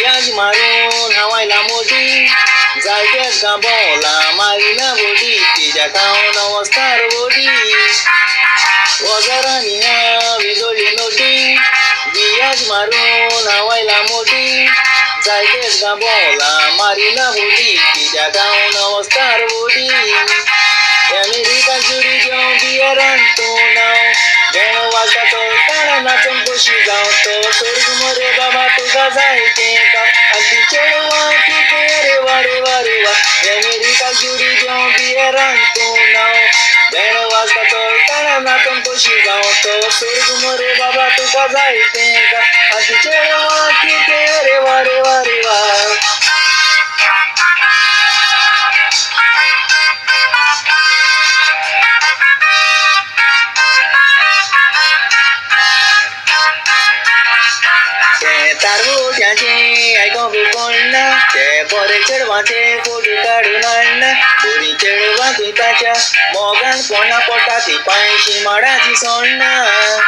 बियाज मारून हावायला मोठी जायतेच गाबोला मारिना बोटी तिच्या खाऊ नमस्कार बोटी वजारानी विजोली नोटी बियाज मारून हावायला मोठी जायतेच गाबोला मारिना बोटी तिच्या खाऊ नमस्कार बोटी अमेरिका जुरी जाऊन बियारण तो नाव बेण वाजता काळा नाचून खुशी गावतो स्वर्ग मरे बाबा तुझा जायचे का अगदी चढवा किती अरे वारे वारे वा अमेरिका जुरी जाऊन बियारण तो नाव बेण वाजता काळा नाचून खुशी गावतो स्वर्ग मरे बाबा तुझा जायचे का अगदी चढवा किती अरे वारे वारे वा ऐको कोण ते बरे चढवाचे फोटो काढून आणणं बोरी चढवा पिताच्या मोगान कोणा पोटाची पायशी माडाची सोडणं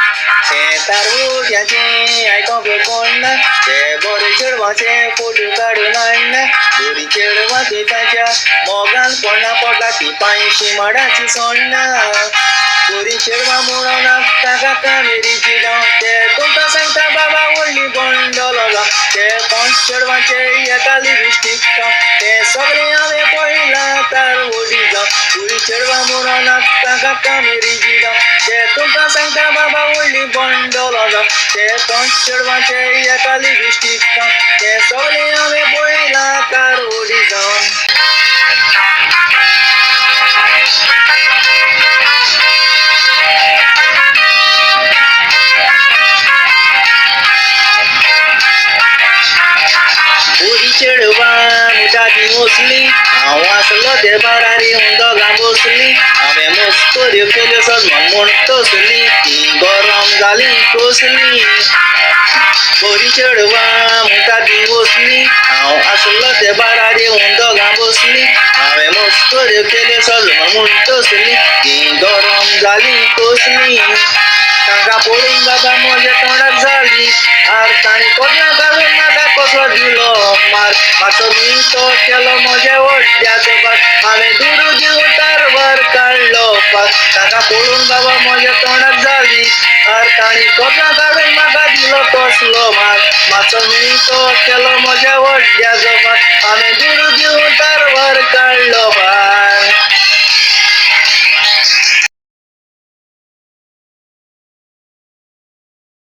ते तारवोट्याचे ऐको कोण ते बरे चढवाचे फोटो काढून आणणं बोरी चढवा पिताच्या मोगान कोणा पोटाची पायशी माडाची सोडणं बोरी चढवा म्हणून टाका कावेरीची गाव ते कोणता सांगता बाबा ओळली बंडोला ते कोण चढवाचे एकाली दृष्टी ते सगळे आम्ही पहिला तार ओढी जाऊ पुरी चढवा म्हणून टाका कावेरीची गाव ते कोणता सांगता बाबा ओळली बंडोला जाऊ ते कोण चढवाचे एकाली दृष्टी ते सगळे आम्ही पहिला तार ओढी जाऊन चढवा मुठाती मोसली हांव आसलो ते बारारी दोगा बसली हांवें मस्कऱ्यो केल्यो सजमन म्हूण तसली ती गरम जाली कसली बरी चढवा मुठाती बसली हांव आसलो ते बारारी दोगा बसली हांवें मस्कऱ्यो केल्यो सजमन म्हूण तसली ती गरम जाली कसली तांकां पळोवन बाबा म्हज्या तोंडाक जाली आर ताणी कोटला काडून म्हाका कसो दिलो मार मातसो मिंटो केलो म्हज्या वड्ड्याचो पाट हांवें दुरू दिवन तारवार काडलो पाट ताका पळोवन बाबा म्हज्या तोंडाक जाली आर ताणी कोटला काडून म्हाका दिलो कसलो मार मातसो मिंटो केलो म्हज्या वड्ड्याचो पाट हांवें दुरू दिवन